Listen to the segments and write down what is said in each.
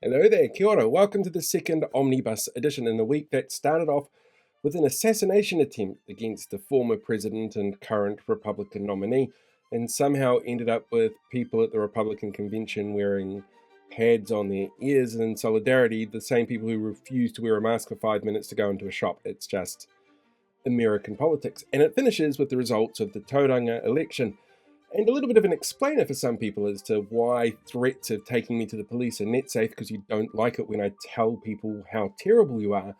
Hello there, kia ora. Welcome to the second Omnibus edition in a week that started off with an assassination attempt against the former president and current Republican nominee, and somehow ended up with people at the Republican convention wearing pads on their ears in solidarity, the same people who refused to wear a mask for 5 minutes to go into a shop. It's just American politics. And it finishes with the results of the Tauranga election. And a little bit of an explainer for some people as to why threats of taking me to the police are net safe because you don't like it when I tell people how terrible you are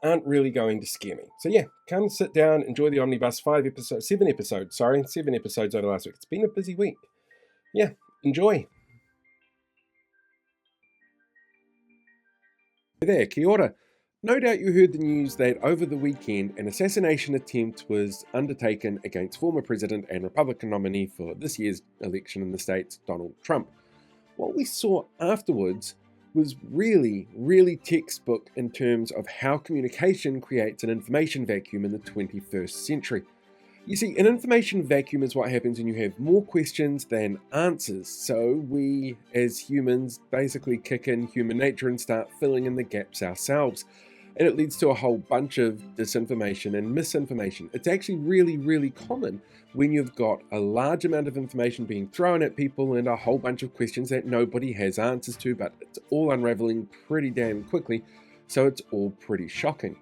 aren't really going to scare me. So yeah, come sit down, enjoy the Omnibus. 7 episodes over last week. It's been a busy week. Yeah, enjoy. Hey there, kia ora. No doubt you heard the news that over the weekend an assassination attempt was undertaken against former president and Republican nominee for this year's election in the States, Donald Trump. What we saw afterwards was really textbook in terms of how communication creates an information vacuum in the 21st century. You see, an information vacuum is what happens when you have more questions than answers. So we, as humans, basically kick in human nature and start filling in the gaps ourselves. And it leads to a whole bunch of disinformation and misinformation. It's actually really common when you've got a large amount of information being thrown at people and a whole bunch of questions that nobody has answers to, but it's all unraveling pretty damn quickly, so it's all pretty shocking.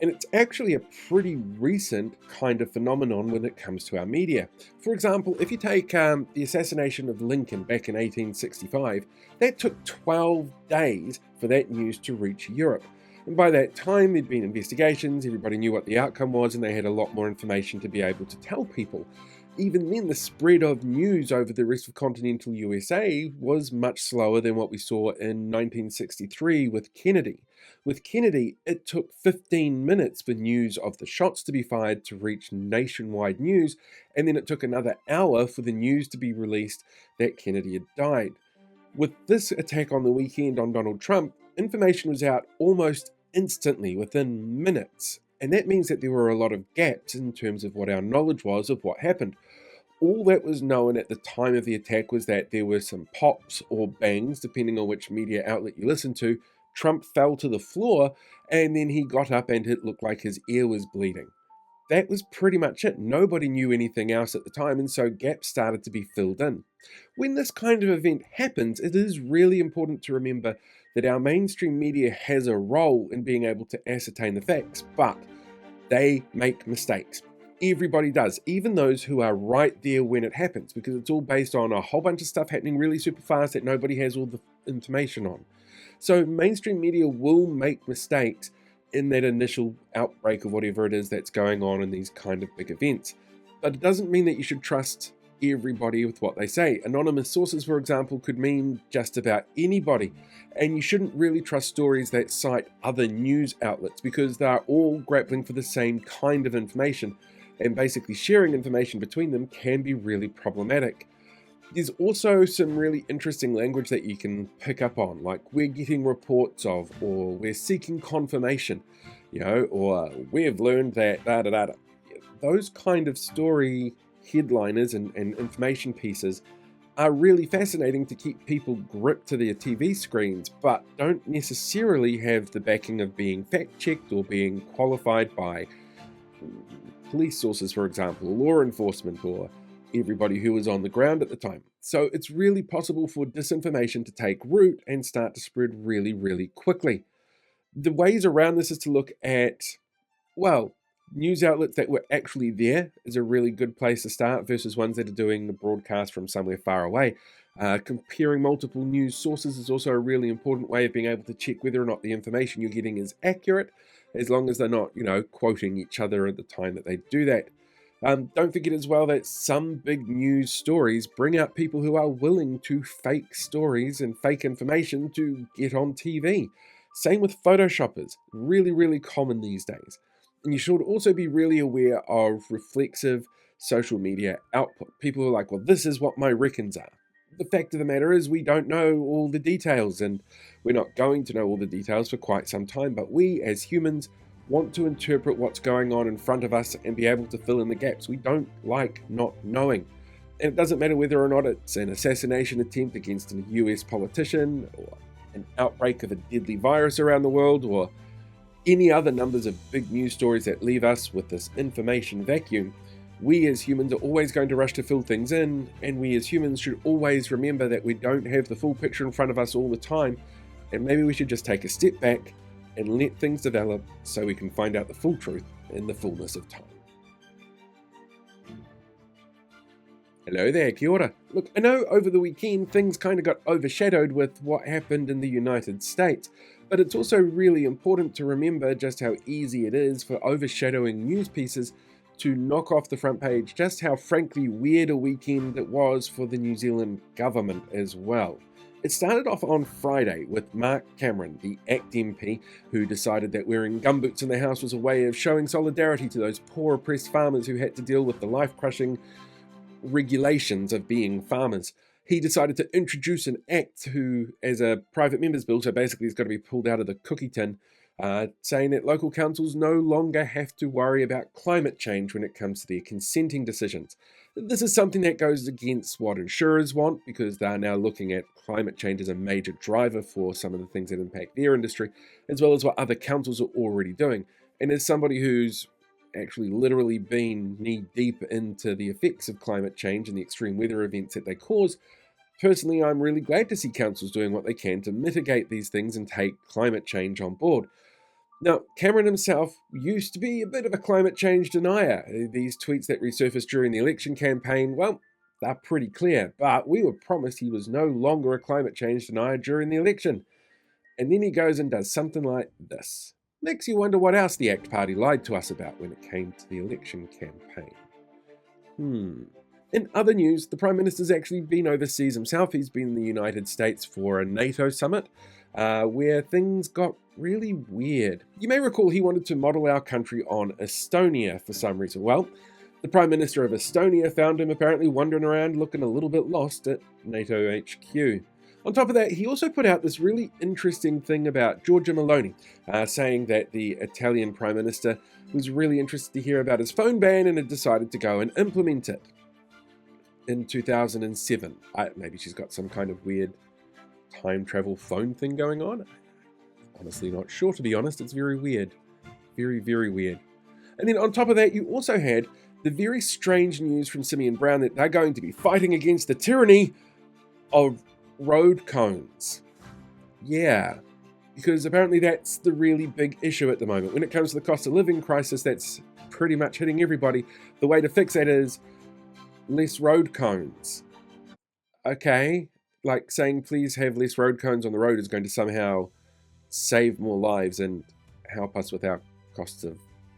And it's actually a pretty recent kind of phenomenon when it comes to our media. For example, if you take the assassination of Lincoln back in 1865, that took 12 days for that news to reach Europe. And by that time, there'd been investigations, everybody knew what the outcome was, and they had a lot more information to be able to tell people. Even then, the spread of news over the rest of continental USA was much slower than what we saw in 1963 with Kennedy. With Kennedy, it took 15 minutes for news of the shots to be fired to reach nationwide news, and then it took another hour for the news to be released that Kennedy had died. With this attack on the weekend on Donald Trump, information was out almost instantly, within minutes, and that means that there were a lot of gaps in terms of what our knowledge was of what happened. All that was known at the time of the attack was that there were some pops or bangs, depending on which media outlet you listen to. Trump fell to the floor, and then he got up and it looked like his ear was bleeding. That was pretty much it. Nobody knew anything else at the time, and so gaps started to be filled in. When this kind of event happens, it is really important to remember that our mainstream media has a role in being able to ascertain the facts, but they make mistakes. Everybody does, even those who are right there when it happens, because it's all based on a whole bunch of stuff happening really super fast that nobody has all the information on. So mainstream media will make mistakes in that initial outbreak of whatever it is that's going on in these kind of big events. But it doesn't mean that you should trust everybody with what they say. Anonymous sources, for example, could mean just about anybody, and you shouldn't really trust stories that cite other news outlets because they're all grappling for the same kind of information, and basically sharing information between them can be really problematic. There's also some really interesting language that you can pick up on, like we're getting reports of, or we're seeking confirmation, or we've learned that da-da-da-da. Those kind of story headliners and information pieces are really fascinating to keep people gripped to their TV screens, but don't necessarily have the backing of being fact-checked or being qualified by police sources, for example, law enforcement, or everybody who was on the ground at the time. So it's really possible for disinformation to take root and start to spread really quickly. The ways around this is to look at, news outlets that were actually there is a really good place to start versus ones that are doing the broadcast from somewhere far away. Comparing multiple news sources is also a really important way of being able to check whether or not the information you're getting is accurate, as long as they're not, quoting each other at the time that they do that. Don't forget as well that some big news stories bring out people who are willing to fake stories and fake information to get on TV. Same with photoshoppers, really common these days. And you should also be really aware of reflexive social media output. People are like, well, this is what my reckons are. The fact of the matter is we don't know all the details, and we're not going to know all the details for quite some time, but we as humans want to interpret what's going on in front of us and be able to fill in the gaps. We don't like not knowing. And it doesn't matter whether or not it's an assassination attempt against a US politician or an outbreak of a deadly virus around the world, or any other numbers of big news stories that leave us with this information vacuum, we as humans are always going to rush to fill things in, and we as humans should always remember that we don't have the full picture in front of us all the time, and maybe we should just take a step back and let things develop so we can find out the full truth in the fullness of time. Hello there, kia ora. Look, I know over the weekend things kind of got overshadowed with what happened in the United States, but it's also really important to remember just how easy it is for overshadowing news pieces to knock off the front page just how frankly weird a weekend it was for the New Zealand government as well. It started off on Friday with Mark Cameron, the ACT MP, who decided that wearing gumboots in the House was a way of showing solidarity to those poor oppressed farmers who had to deal with the life-crushing regulations of being farmers. He decided to introduce an act who, as a private member's bill, so basically it's got to be pulled out of the cookie tin, saying that local councils no longer have to worry about climate change when it comes to their consenting decisions. This is something that goes against what insurers want, because they're now looking at climate change as a major driver for some of the things that impact their industry, as well as what other councils are already doing. And as somebody who's actually literally been knee-deep into the effects of climate change and the extreme weather events that they cause, personally, I'm really glad to see councils doing what they can to mitigate these things and take climate change on board. Now, Cameron himself used to be a bit of a climate change denier. These tweets that resurfaced during the election campaign, well, they're pretty clear, but we were promised he was no longer a climate change denier during the election. And then he goes and does something like this. Makes you wonder what else the ACT Party lied to us about when it came to the election campaign. In other news, the Prime Minister's actually been overseas himself. He's been in the United States for a NATO summit, where things got really weird. You may recall he wanted to model our country on Estonia for some reason. Well, the Prime Minister of Estonia found him apparently wandering around looking a little bit lost at NATO HQ. On top of that, he also put out this really interesting thing about Giorgia Meloni, saying that the Italian Prime Minister was really interested to hear about his phone ban and had decided to go and implement it in 2007. Maybe she's got some kind of weird time travel phone thing going on. Honestly not sure, to be honest. It's very weird. Very, very weird. And then on top of that, you also had the very strange news from Simeon Brown that they're going to be fighting against the tyranny of road cones. Yeah, because apparently that's the really big issue at the moment. When it comes to the cost of living crisis, that's pretty much hitting everybody. The way to fix that is less road cones. Okay, like saying please have less road cones on the road is going to somehow save more lives and help us with our costs of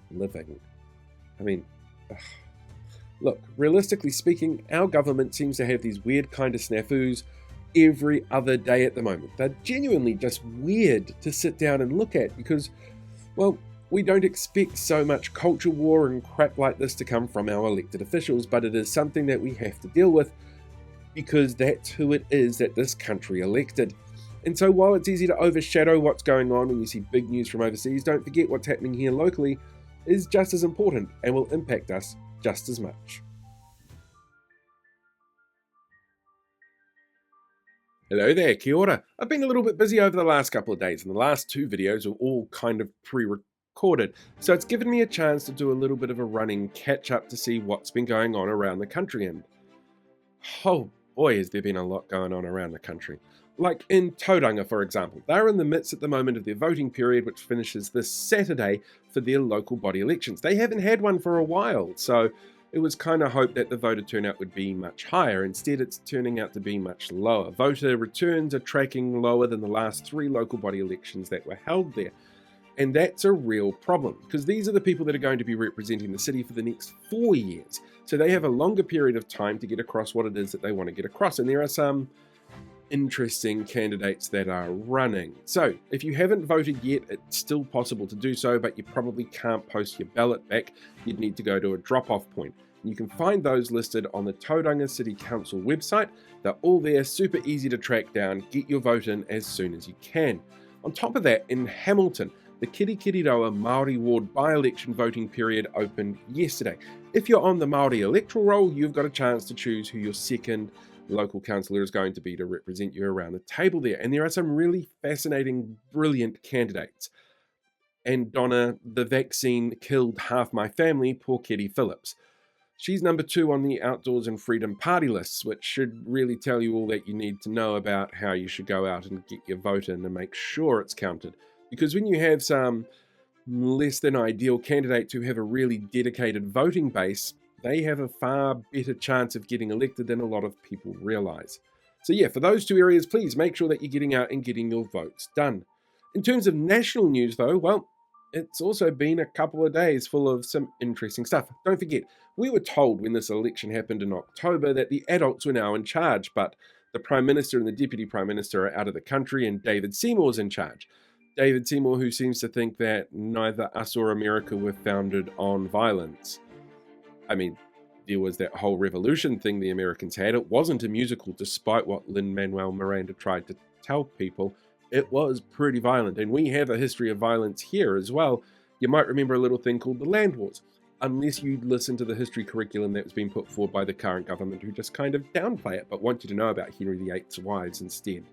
living. I mean, look, realistically speaking, our government seems to have these weird kind of snafus every other day at the moment. They're genuinely just weird to sit down and look at because, well, we don't expect so much culture war and crap like this to come from our elected officials, but it is something that we have to deal with because that's who it is that this country elected. And so while it's easy to overshadow what's going on when you see big news from overseas, don't forget what's happening here locally is just as important and will impact us just as much. Hello there, kia ora. I've been a little bit busy over the last couple of days, and the last two videos are all kind of pre-recorded, so it's given me a chance to do a little bit of a running catch-up to see what's been going on around the country, and oh boy, has there been a lot going on around the country. Like in Tauranga, for example, they're in the midst at the moment of their voting period, which finishes this Saturday for their local body elections. They haven't had one for a while, so it was kind of hoped that the voter turnout would be much higher. Instead, it's turning out to be much lower. Voter returns are tracking lower than the last 3 local body elections that were held there. And that's a real problem, because these are the people that are going to be representing the city for the next 4 years. So they have a longer period of time to get across what it is that they want to get across. And there are some interesting candidates that are running. So if you haven't voted yet, it's still possible to do so, but you probably can't post your ballot back. You'd need to go to a drop-off point. You can find those listed on the Tauranga City Council website. They're all there, super easy to track down. Get your vote in as soon as you can. On top of that, in Hamilton, the Kirikiriroa Māori ward by-election voting period opened yesterday. If you're on the Māori electoral roll, you've got a chance to choose who your second local councillor is going to be to represent you around the table there. And there are some really fascinating, brilliant candidates. And Donna, the vaccine killed half my family, poor Kitty Phillips. She's number 2 on the Outdoors and Freedom Party lists, which should really tell you all that you need to know about how you should go out and get your vote in and make sure it's counted. Because when you have some less than ideal candidates who have a really dedicated voting base, they have a far better chance of getting elected than a lot of people realise. So yeah, for those 2 areas, please make sure that you're getting out and getting your votes done. In terms of national news though, well, it's also been a couple of days full of some interesting stuff. Don't forget, we were told when this election happened in October that the adults were now in charge, but the Prime Minister and the Deputy Prime Minister are out of the country and David Seymour's in charge. David Seymour, who seems to think that neither us or America were founded on violence. I mean, there was that whole revolution thing the Americans had. It wasn't a musical, despite what Lin-Manuel Miranda tried to tell people. It was pretty violent, and we have a history of violence here as well. You might remember a little thing called the Land Wars, unless you listen to the history curriculum that was being put forward by the current government, who just kind of downplay it, but want you to know about Henry VIII's wives instead.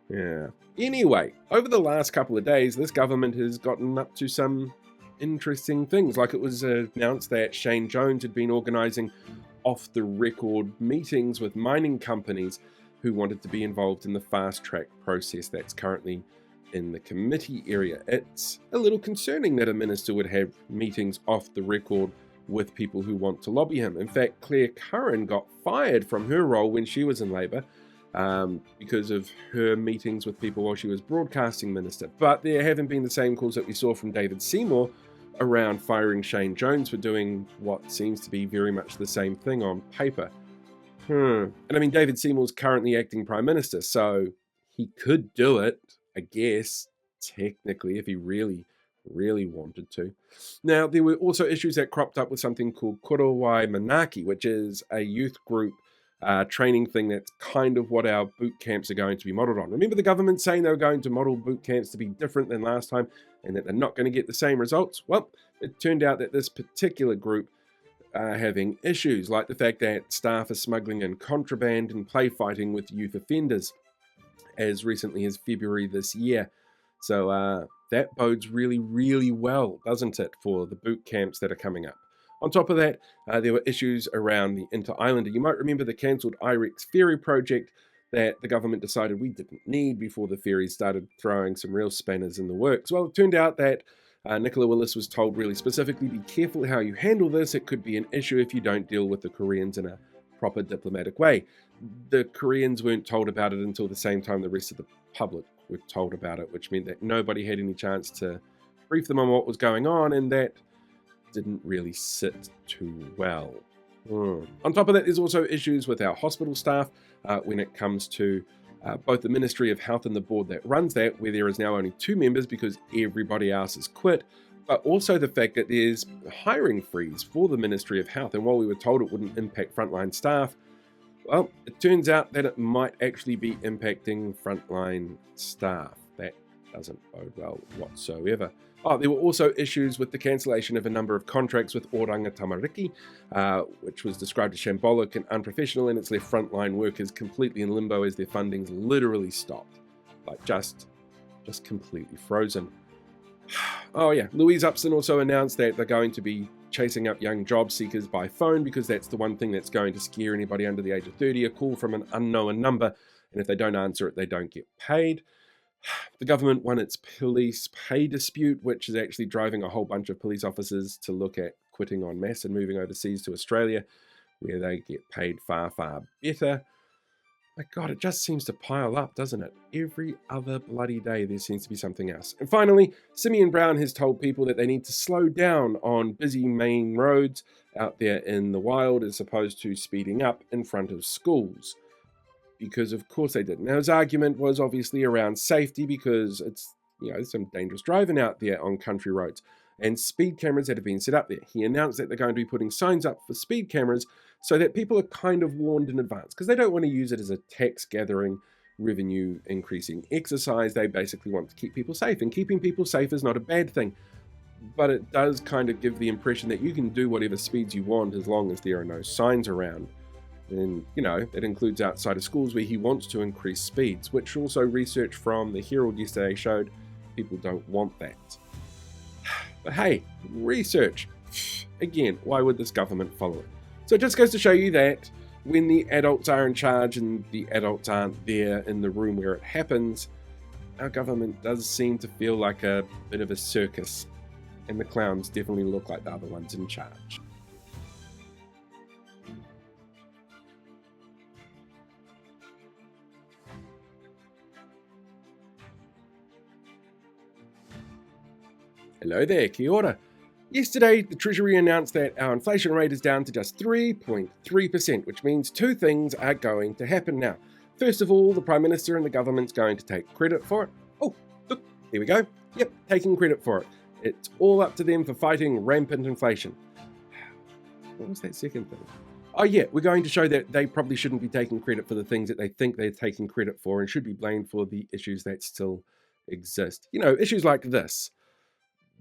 Yeah. Anyway, over the last couple of days, this government has gotten up to some interesting things. Like it was announced that Shane Jones had been organising off-the-record meetings with mining companies who wanted to be involved in the fast-track process that's currently in the committee area. It's a little concerning that a minister would have meetings off the record with people who want to lobby him. In fact, Claire Curran got fired from her role when she was in Labour because of her meetings with people while she was broadcasting minister. But there haven't been the same calls that we saw from David Seymour around firing Shane Jones for doing what seems to be very much the same thing on paper. And I mean, David Seymour's currently acting Prime Minister, so he could do it, I guess, technically, if he really wanted to. Now, there were also issues that cropped up with something called Korowai Manaki, which is a youth group training thing that's kind of what our boot camps are going to be modelled on. Remember the government saying they were going to model boot camps to be different than last time and that they're not going to get the same results? Well, it turned out that this particular group are having issues, like the fact that staff are smuggling in contraband and play fighting with youth offenders as recently as February this year. So that bodes really well, doesn't it, for the boot camps that are coming up. On top of that, there were issues around the Inter-Islander. You might remember the cancelled IREX ferry project that the government decided we didn't need before the ferries started throwing some real spanners in the works. Well, it turned out that Nicola Willis was told really specifically, be careful how you handle this. It could be an issue if you don't deal with the Koreans in a proper diplomatic way. The Koreans weren't told about it until the same time the rest of the public were told about it, which meant that nobody had any chance to brief them on what was going on, and that didn't really sit too well. On top of that, there's also issues with our hospital staff when it comes to both the Ministry of Health and the board that runs that, where there is now only 2 members because everybody else has quit, but also the fact that there's a hiring freeze for the Ministry of Health. And while we were told it wouldn't impact frontline staff, well, it turns out that it might actually be impacting frontline staff. That doesn't bode well whatsoever. There were also issues with the cancellation of a number of contracts with Oranga Tamariki, which was described as shambolic and unprofessional, and it's left frontline workers completely in limbo as their funding's literally stopped. Like, just completely frozen. Oh yeah, Louise Upson also announced that they're going to be chasing up young job seekers by phone because that's the one thing that's going to scare anybody under the age of 30, a call from an unknown number, and if they don't answer it, they don't get paid. The government won its police pay dispute, which is actually driving a whole bunch of police officers to look at quitting en masse and moving overseas to Australia, where they get paid far better. My God, it just seems to pile up, doesn't it? Every other bloody day there seems to be something else. And finally, Simeon Brown has told people that they need to slow down on busy main roads out there in the wild as opposed to speeding up in front of schools. Because of course they did. Now his argument was obviously around safety because it's, some dangerous driving out there on country roads and speed cameras that have been set up there. He announced that they're going to be putting signs up for speed cameras so that people are kind of warned in advance because they don't want to use it as a tax gathering, revenue increasing exercise. They basically want to keep people safe, and keeping people safe is not a bad thing. But it does kind of give the impression that you can do whatever speeds you want as long as there are no signs around. And, that includes outside of schools where he wants to increase speeds, which also research from the Herald yesterday showed people don't want that. But hey, research. Again, why would this government follow it? So it just goes to show you that when the adults are in charge and the adults aren't there in the room where it happens, our government does seem to feel like a bit of a circus, and the clowns definitely look like they're the ones in charge. Hello there, kia ora. Yesterday, the Treasury announced that our inflation rate is down to just 3.3%, which means two things are going to happen now. First of all, the Prime Minister and the government's going to take credit for it. Oh, look, there we go. Yep, taking credit for it. It's all up to them for fighting rampant inflation. What was that second thing? Oh yeah, we're going to show that they probably shouldn't be taking credit for the things that they think they're taking credit for and should be blamed for the issues that still exist. Issues like this.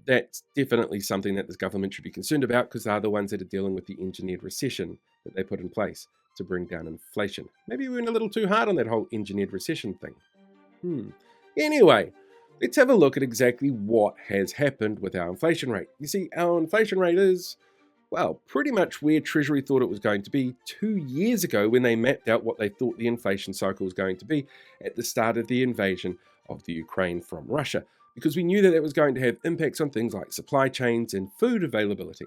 That's definitely something that this government should be concerned about because they're the ones that are dealing with the engineered recession that they put in place to bring down inflation. Maybe we went a little too hard on that whole engineered recession thing. Anyway, let's have a look at exactly what has happened with our inflation rate. You see, our inflation rate is, pretty much where Treasury thought it was going to be 2 years ago when they mapped out what they thought the inflation cycle was going to be at the start of the invasion of the Ukraine from Russia. Because we knew that it was going to have impacts on things like supply chains and food availability,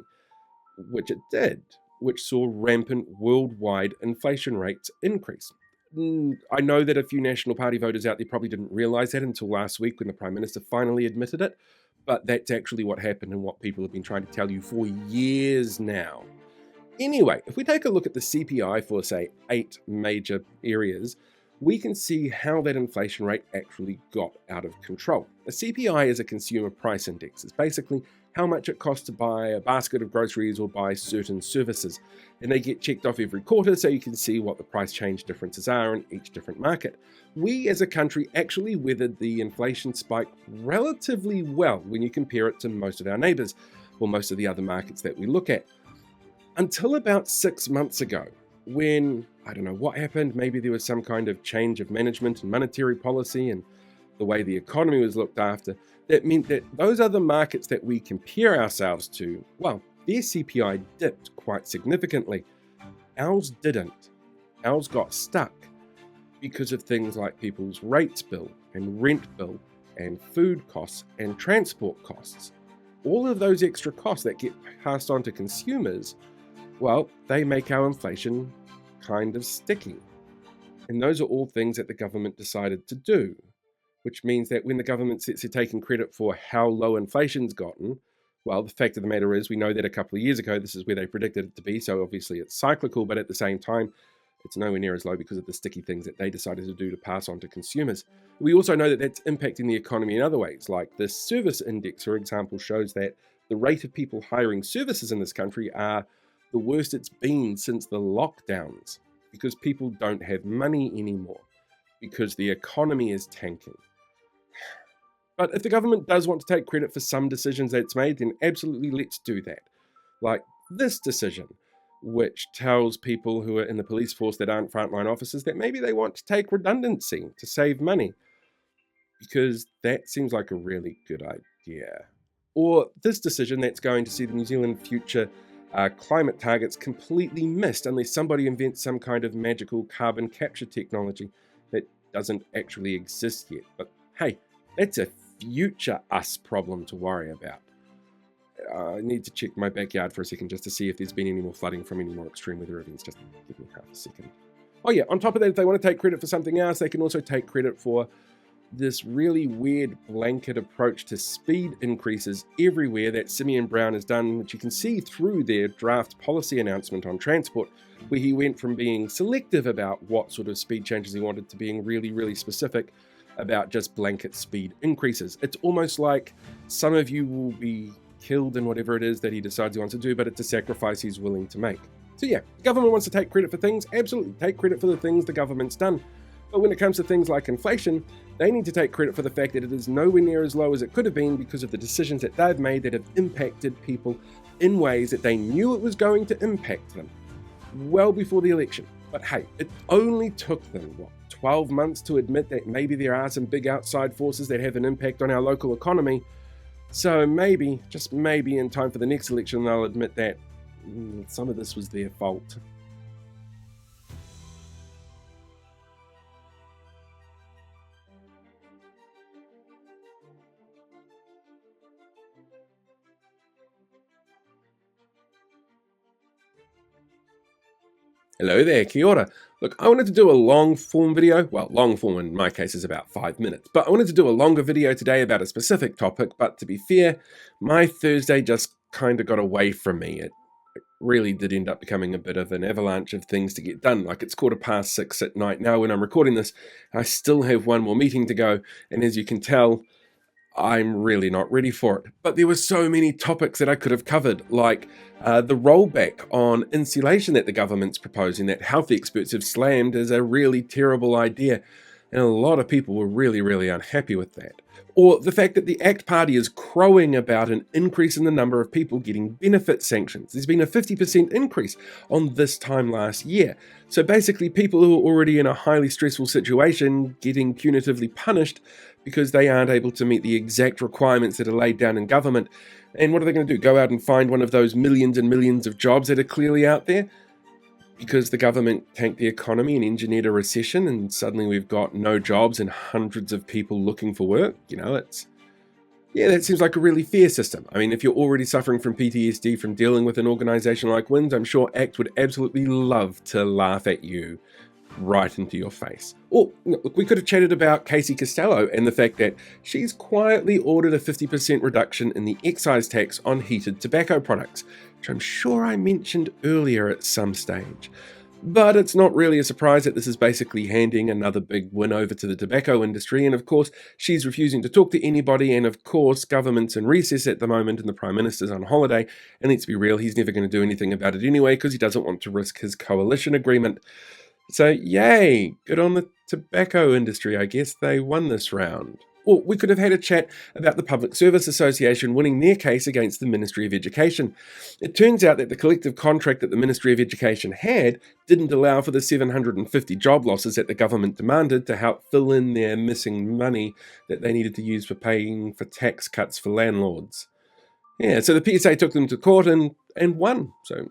which it did, which saw rampant worldwide inflation rates increase. I know that a few National Party voters out there probably didn't realise that until last week when the Prime Minister finally admitted it, but that's actually what happened and what people have been trying to tell you for years now. Anyway, if we take a look at the CPI for, say, 8 major areas, we can see how that inflation rate actually got out of control. A CPI is a consumer price index. It's basically how much it costs to buy a basket of groceries or buy certain services. And they get checked off every quarter so you can see what the price change differences are in each different market. We as a country actually weathered the inflation spike relatively well when you compare it to most of our neighbours or most of the other markets that we look at. Until about 6 months ago, when, I don't know what happened, maybe there was some kind of change of management and monetary policy and the way the economy was looked after, that meant that those other markets that we compare ourselves to, their CPI dipped quite significantly. Ours didn't. Ours got stuck because of things like people's rates bill and rent bill and food costs and transport costs. All of those extra costs that get passed on to consumers, they make our inflation kind of sticky. And those are all things that the government decided to do, which means that when the government sits here taking credit for how low inflation's gotten, the fact of the matter is we know that a couple of years ago this is where they predicted it to be, so obviously it's cyclical, but at the same time it's nowhere near as low because of the sticky things that they decided to do to pass on to consumers. We also know that that's impacting the economy in other ways, like the service index, for example, shows that the rate of people hiring services in this country are the worst it's been since the lockdowns, because people don't have money anymore, because the economy is tanking. But if the government does want to take credit for some decisions that it's made, then absolutely let's do that. Like this decision, which tells people who are in the police force that aren't frontline officers that maybe they want to take redundancy to save money, because that seems like a really good idea. Or this decision that's going to see the New Zealand future climate targets completely missed unless somebody invents some kind of magical carbon capture technology that doesn't actually exist yet. But hey, that's a future us problem to worry about. I need to check my backyard for a second just to see if there's been any more flooding from any more extreme weather events. Just give me half a second. Oh yeah, on top of that, if they want to take credit for something else, they can also take credit for this really weird blanket approach to speed increases everywhere that Simeon Brown has done, which you can see through their draft policy announcement on transport, where he went from being selective about what sort of speed changes he wanted to being really, really specific about just blanket speed increases. It's almost like some of you will be killed in whatever it is that he decides he wants to do, but it's a sacrifice he's willing to make. So yeah, the government wants to take credit for things, absolutely take credit for the things the government's done. But when it comes to things like inflation, they need to take credit for the fact that it is nowhere near as low as it could have been because of the decisions that they've made that have impacted people in ways that they knew it was going to impact them well before the election. But hey, it only took them, 12 months to admit that maybe there are some big outside forces that have an impact on our local economy. So maybe, just maybe in time for the next election, they'll admit that some of this was their fault. Hello there, kia ora. Look, I wanted to do a long form video. Well, long form in my case is about 5 minutes, but I wanted to do a longer video today about a specific topic. But to be fair, my Thursday just kind of got away from me. It really did end up becoming a bit of an avalanche of things to get done. Like, it's 6:15 at night now when I'm recording this. I still have one more meeting to go, and as you can tell, I'm really not ready for it. But there were so many topics that I could have covered, like the rollback on insulation that the government's proposing, that health experts have slammed as a really terrible idea. And a lot of people were really, really unhappy with that. Or the fact that the ACT Party is crowing about an increase in the number of people getting benefit sanctions. There's been a 50% increase on this time last year. So basically, people who are already in a highly stressful situation getting punitively punished because they aren't able to meet the exact requirements that are laid down in government. And what are they going to do? Go out and find one of those millions and millions of jobs that are clearly out there? Because the government tanked the economy and engineered a recession, and suddenly we've got no jobs and hundreds of people looking for work. That seems like a really fair system. I mean, if you're already suffering from PTSD from dealing with an organization like WINS, I'm sure ACT would absolutely love to laugh at you right into your face. Or, look, we could have chatted about Casey Costello and the fact that she's quietly ordered a 50% reduction in the excise tax on heated tobacco products, which I'm sure I mentioned earlier at some stage. But it's not really a surprise that this is basically handing another big win over to the tobacco industry, and of course she's refusing to talk to anybody, and of course government's in recess at the moment and the Prime Minister's on holiday, and let's be real, he's never going to do anything about it anyway because he doesn't want to risk his coalition agreement. So yay, good on the tobacco industry, I guess they won this round. Or we could have had a chat about the Public Service Association winning their case against the Ministry of Education. It turns out that the collective contract that the Ministry of Education had didn't allow for the 750 job losses that the government demanded to help fill in their missing money that they needed to use for paying for tax cuts for landlords. Yeah, so the PSA took them to court and won. So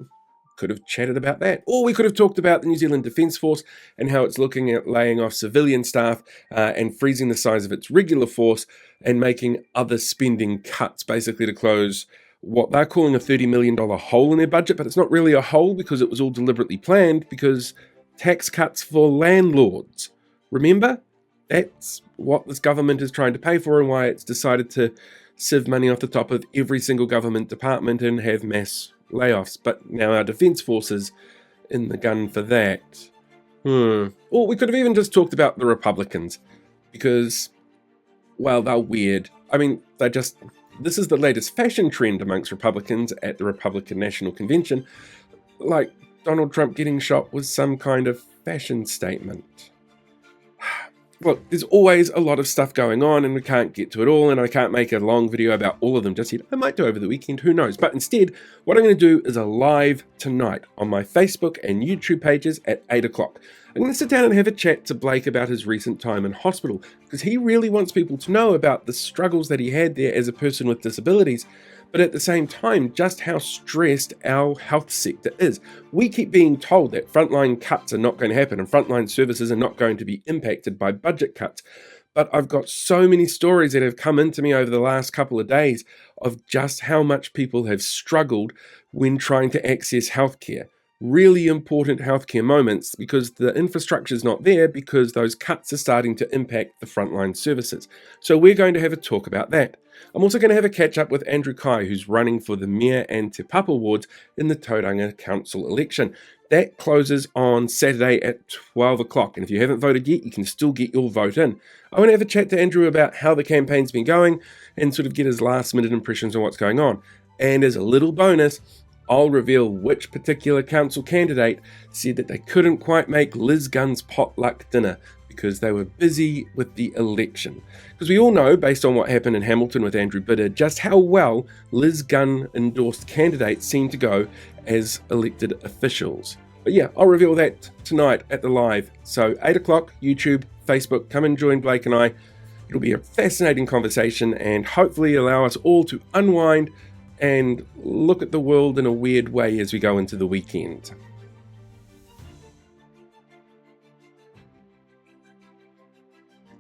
could have chatted about that. Or we could have talked about the New Zealand Defence Force and how it's looking at laying off civilian staff and freezing the size of its regular force and making other spending cuts, basically to close what they're calling a $30 million hole in their budget, but it's not really a hole because it was all deliberately planned, because tax cuts for landlords. Remember? That's what this government is trying to pay for and why it's decided to sieve money off the top of every single government department and have mass layoffs. But now our defence force is in the gun for that. Or we could have even just talked about the Republicans, because, well, they're weird. I mean, this is the latest fashion trend amongst Republicans at the Republican National Convention. Like, Donald Trump getting shot was some kind of fashion statement. Look, there's always a lot of stuff going on and we can't get to it all, and I can't make a long video about all of them just yet. I might do over the weekend, who knows. But instead, what I'm going to do is a live tonight on my Facebook and YouTube pages at 8 o'clock. I'm going to sit down and have a chat to Blake about his recent time in hospital, because he really wants people to know about the struggles that he had there as a person with disabilities, but at the same time, just how stressed our health sector is. We keep being told that frontline cuts are not going to happen and frontline services are not going to be impacted by budget cuts. But I've got so many stories that have come into me over the last couple of days of just how much people have struggled when trying to access healthcare. Really important healthcare moments, because the infrastructure is not there because those cuts are starting to impact the frontline services. So we're going to have a talk about that. I'm also going to have a catch up with Andrew Kai, who's running for the Mayor and Te Papa wards in the Tauranga Council election. That closes on Saturday at 12 o'clock, and if you haven't voted yet, you can still get your vote in. I want to have a chat to Andrew about how the campaign's been going and sort of get his last minute impressions on what's going on. And as a little bonus, I'll reveal which particular council candidate said that they couldn't quite make Liz Gunn's potluck dinner because they were busy with the election. Because we all know, based on what happened in Hamilton with Andrew Bidder, just how well Liz Gunn endorsed candidates seem to go as elected officials. But yeah, I'll reveal that tonight at the live. So 8 o'clock, YouTube, Facebook, come and join Blake and I. It'll be a fascinating conversation and hopefully allow us all to unwind and look at the world in a weird way as we go into the weekend.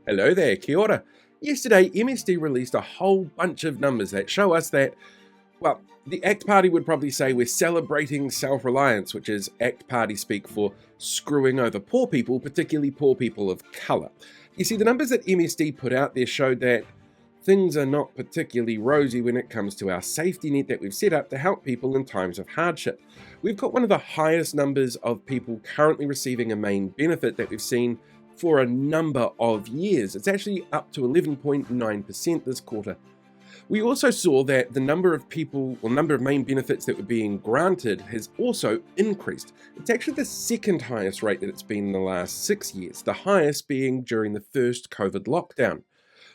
Hello there, kia ora. Yesterday, MSD released a whole bunch of numbers that show us that, well, the ACT Party would probably say we're celebrating self-reliance, which is ACT Party speak for screwing over poor people, particularly poor people of colour. You see, the numbers that MSD put out there showed that things are not particularly rosy when it comes to our safety net that we've set up to help people in times of hardship. We've got one of the highest numbers of people currently receiving a main benefit that we've seen for a number of years. It's actually up to 11.9% this quarter. We also saw that the number of main benefits that were being granted has also increased. It's actually the second highest rate that it's been in the last 6 years, the highest being during the first COVID lockdown.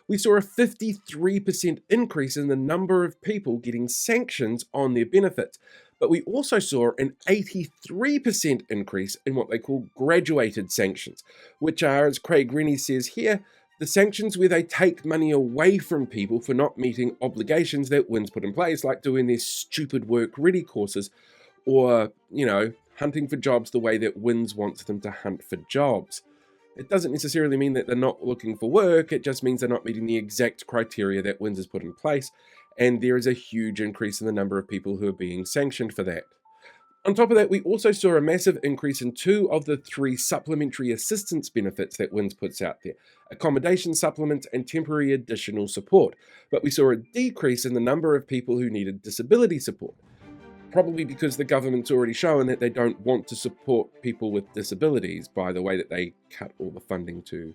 We saw a 53% increase in the number of people getting sanctions on their benefits, but we also saw an 83% increase in what they call graduated sanctions, which are, as Craig Rennie says here, the sanctions where they take money away from people for not meeting obligations that WIN's put in place, like doing their stupid work ready courses, or, hunting for jobs the way that WIN's wants them to hunt for jobs. It doesn't necessarily mean that they're not looking for work, it just means they're not meeting the exact criteria that WIN's has put in place, and there is a huge increase in the number of people who are being sanctioned for that. On top of that, we also saw a massive increase in 2 of the 3 supplementary assistance benefits that WIN's puts out there, accommodation supplements and temporary additional support, but we saw a decrease in the number of people who needed disability support. Probably because the government's already shown that they don't want to support people with disabilities by the way that they cut all the funding to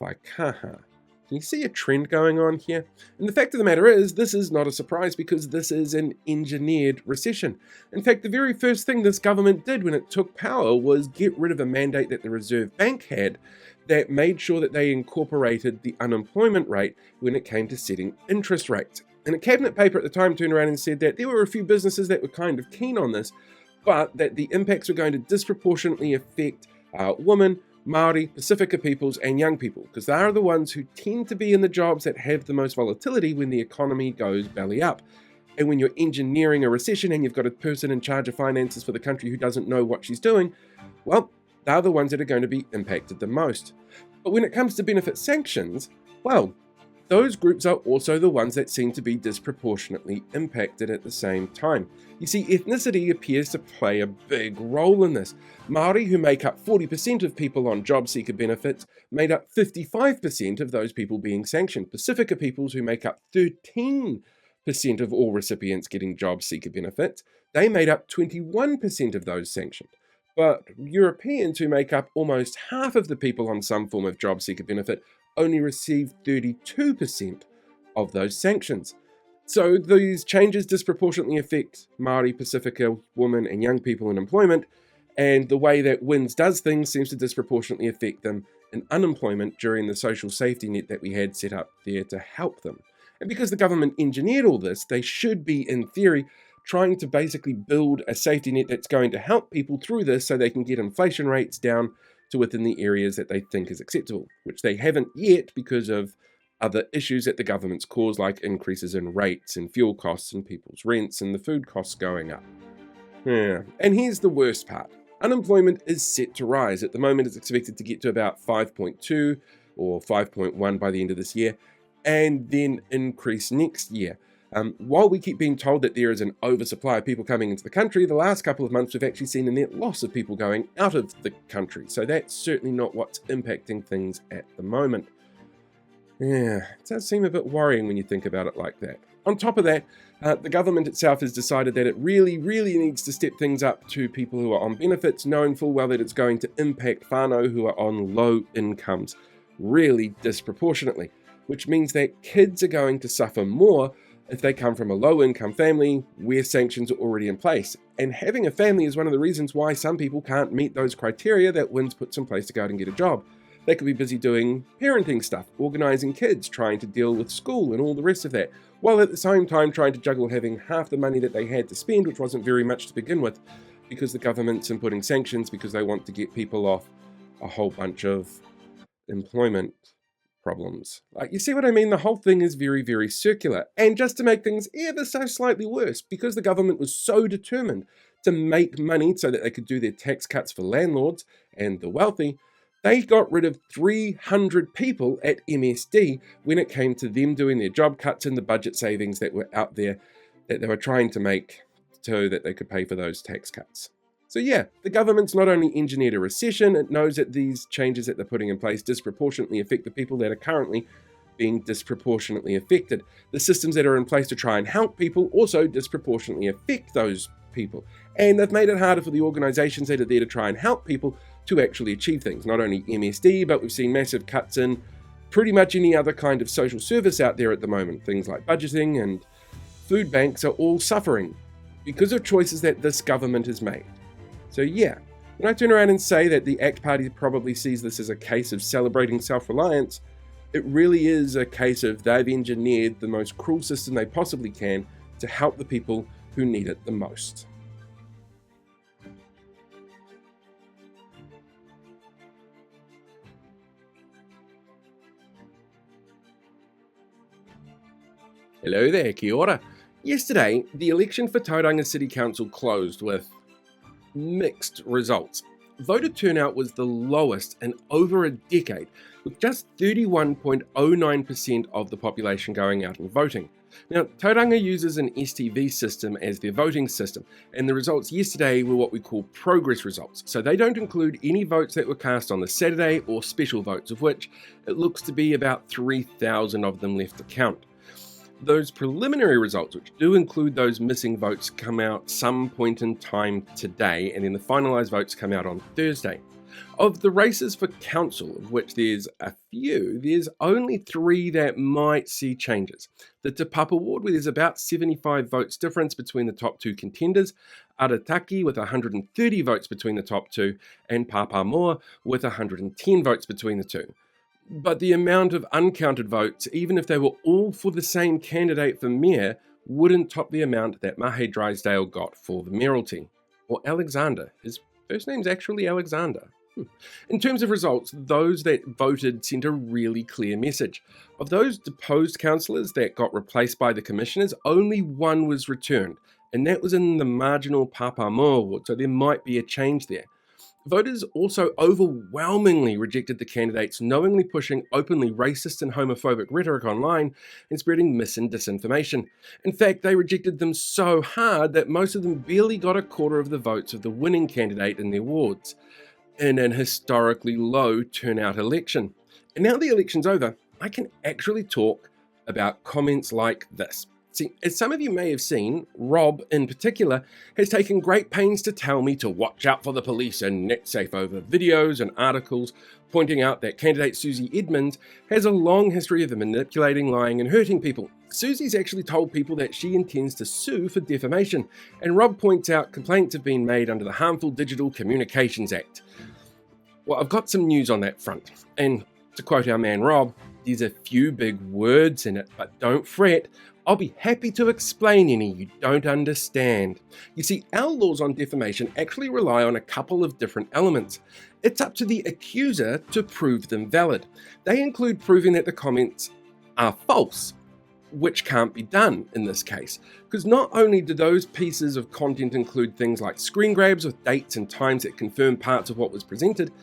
Waikaha. Can you see a trend going on here? And the fact of the matter is, this is not a surprise because this is an engineered recession. In fact, the very first thing this government did when it took power was get rid of a mandate that the Reserve Bank had that made sure that they incorporated the unemployment rate when it came to setting interest rates. And a cabinet paper at the time turned around and said that there were a few businesses that were kind of keen on this, but that the impacts were going to disproportionately affect women, Māori, Pacifica peoples, and young people, because they are the ones who tend to be in the jobs that have the most volatility when the economy goes belly up. And when you're engineering a recession and you've got a person in charge of finances for the country who doesn't know what she's doing, well, they're the ones that are going to be impacted the most. But when it comes to benefit sanctions, well, those groups are also the ones that seem to be disproportionately impacted at the same time. You see, ethnicity appears to play a big role in this. Māori, who make up 40% of people on job seeker benefits, made up 55% of those people being sanctioned. Pacifica peoples, who make up 13% of all recipients getting job seeker benefits, they made up 21% of those sanctioned. But Europeans, who make up almost half of the people on some form of job seeker benefit, only received 32% of those sanctions. So these changes disproportionately affect Māori, Pacifica, women and young people in employment, and the way that WINS does things seems to disproportionately affect them in unemployment during the social safety net that we had set up there to help them. And because the government engineered all this, they should be, in theory, trying to basically build a safety net that's going to help people through this so they can get inflation rates down to within the areas that they think is acceptable, which they haven't yet because of other issues that the government's caused, like increases in rates and fuel costs and people's rents and the food costs going up. Yeah. And here's the worst part. Unemployment is set to rise. At the moment, it's expected to get to about 5.2 or 5.1 by the end of this year, and then increase next year. While we keep being told that there is an oversupply of people coming into the country, the last couple of months we've actually seen a net loss of people going out of the country. So that's certainly not what's impacting things at the moment. Yeah, it does seem a bit worrying when you think about it like that. On top of that, the government itself has decided that it really needs to step things up to people who are on benefits, knowing full well that it's going to impact whānau who are on low incomes really disproportionately, which means that kids are going to suffer more if they come from a low-income family where sanctions are already in place. And having a family is one of the reasons why some people can't meet those criteria that WINS puts in place to go out and get a job. They could be busy doing parenting stuff, organising kids, trying to deal with school and all the rest of that, while at the same time trying to juggle having half the money that they had to spend, which wasn't very much to begin with, because the government's inputting sanctions because they want to get people off a whole bunch of employment problems. Like, you see what I mean? The whole thing is very, very circular. And just to make things ever so slightly worse, because the government was so determined to make money so that they could do their tax cuts for landlords and the wealthy, they got rid of 300 people at MSD when it came to them doing their job cuts and the budget savings that were out there that they were trying to make so that they could pay for those tax cuts. So yeah, the government's not only engineered a recession, it knows that these changes that they're putting in place disproportionately affect the people that are currently being disproportionately affected. The systems that are in place to try and help people also disproportionately affect those people. And they've made it harder for the organisations that are there to try and help people to actually achieve things. Not only MSD, but we've seen massive cuts in pretty much any other kind of social service out there at the moment. Things like budgeting and food banks are all suffering because of choices that this government has made. So yeah, when I turn around and say that the ACT Party probably sees this as a case of celebrating self-reliance, it really is a case of they've engineered the most cruel system they possibly can to help the people who need it the most. Hello there, kia ora. Yesterday, the election for Tauranga City Council closed with mixed results. Voter turnout was the lowest in over a decade, with just 31.09% of the population going out and voting. Now, Tauranga uses an STV system as their voting system, and the results yesterday were what we call progress results. So they don't include any votes that were cast on the Saturday or special votes, of which it looks to be about 3,000 of them left to count. Those preliminary results, which do include those missing votes, come out some point in time today, and then the finalised votes come out on Thursday. Of the races for council, of which there's a few, there's only 3 that might see changes. The Te Papa ward, where there's about 75 votes difference between the top 2 contenders, Arataki with 130 votes between the top 2, and Papamoa with 110 votes between the 2. But the amount of uncounted votes, even if they were all for the same candidate for mayor, wouldn't top the amount that Mahe Drysdale got for the mayoralty. Or Alexander. His first name's actually Alexander. In terms of results, those that voted sent a really clear message. Of those deposed councillors that got replaced by the commissioners, only 1 was returned, and that was in the marginal Papamoa ward, so there might be a change there. Voters also overwhelmingly rejected the candidates, knowingly pushing openly racist and homophobic rhetoric online and spreading mis and disinformation. In fact, they rejected them so hard that most of them barely got a quarter of the votes of the winning candidate in their wards, in an historically low turnout election. And now the election's over, I can actually talk about comments like this. See, as some of you may have seen, Rob in particular has taken great pains to tell me to watch out for the police and NetSafe over videos and articles pointing out that candidate Susie Edmonds has a long history of manipulating, lying and hurting people. Susie's actually told people that she intends to sue for defamation, and Rob points out complaints have been made under the Harmful Digital Communications Act. Well, I've got some news on that front, and to quote our man Rob, there's a few big words in it, but don't fret, I'll be happy to explain any you don't understand. You see, our laws on defamation actually rely on a couple of different elements. It's up to the accuser to prove them valid. They include proving that the comments are false, which can't be done in this case, because not only do those pieces of content include things like screen grabs with dates and times that confirm parts of what was presented,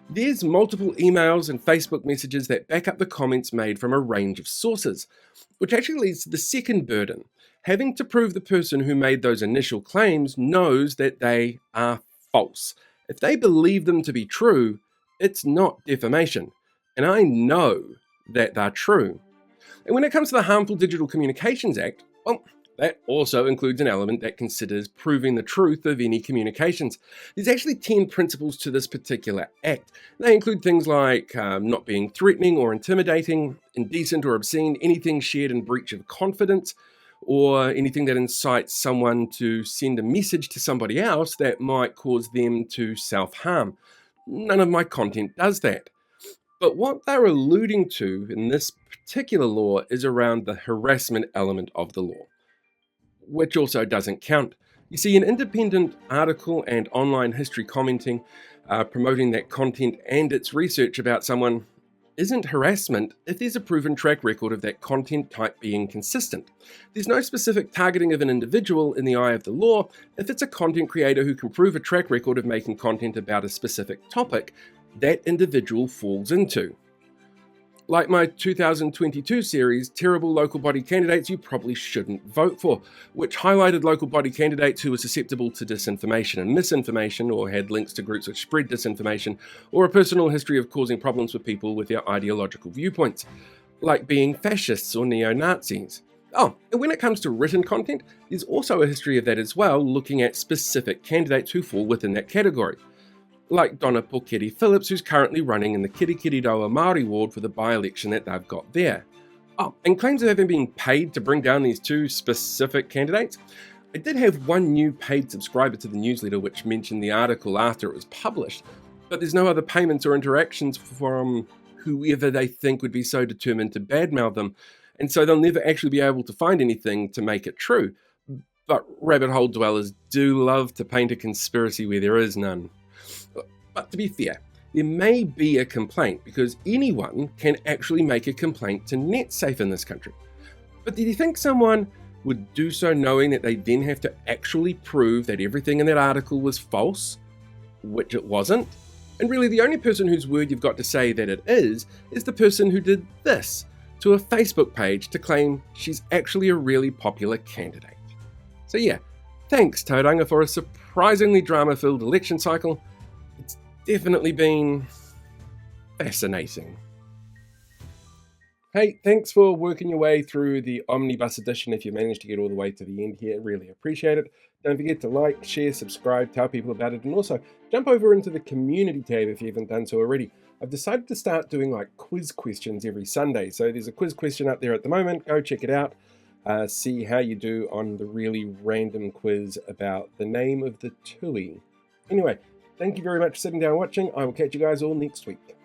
there's multiple emails and Facebook messages that back up the comments made from a range of sources, which actually leads to the second burden, having to prove the person who made those initial claims knows that they are false. If they believe them to be true, it's not defamation, and I know that they're true. And when it comes to the Harmful Digital Communications Act, well, that also includes an element that considers proving the truth of any communications. There's actually 10 principles to this particular act. They include things like not being threatening or intimidating, indecent or obscene, anything shared in breach of confidence, or anything that incites someone to send a message to somebody else that might cause them to self-harm. None of my content does that. But what they're alluding to in this particular law is around the harassment element of the law, which also doesn't count. You see, an independent article and online history commenting promoting that content and its research about someone isn't harassment if there's a proven track record of that content type being consistent. There's no specific targeting of an individual in the eye of the law if it's a content creator who can prove a track record of making content about a specific topic that individual falls into. Like my 2022 series, Terrible Local Body Candidates You Probably Shouldn't Vote For, which highlighted local body candidates who were susceptible to disinformation and misinformation, or had links to groups which spread disinformation, or a personal history of causing problems with people with their ideological viewpoints, like being fascists or neo-Nazis. Oh, and when it comes to written content, there's also a history of that as well, looking at specific candidates who fall within that category. Like Donna Pokeri Phillips, who's currently running in the Kirikiriroa Māori ward for the by-election that they've got there. Oh, and claims of having been paid to bring down these two specific candidates. I did have one new paid subscriber to the newsletter which mentioned the article after it was published, but there's no other payments or interactions from whoever they think would be so determined to badmouth them, and so they'll never actually be able to find anything to make it true. But rabbit hole dwellers do love to paint a conspiracy where there is none. But to be fair, there may be a complaint because anyone can actually make a complaint to NetSafe in this country. But do you think someone would do so knowing that they then have to actually prove that everything in that article was false, which it wasn't? And really the only person whose word you've got to say that it is the person who did this to a Facebook page to claim she's actually a really popular candidate. So yeah, thanks Tauranga for a surprisingly drama-filled election cycle. It's definitely been fascinating. Hey, thanks for working your way through the Omnibus edition if you managed to get all the way to the end here. Really appreciate it. Don't forget to like, share, subscribe, tell people about it, and also jump over into the community tab if you haven't done so already. I've decided to start doing like quiz questions every Sunday. So there's a quiz question up there at the moment. Go check it out. See how you do on the really random quiz about the name of the tui. Anyway, thank you very much for sitting down and watching. I will catch you guys all next week.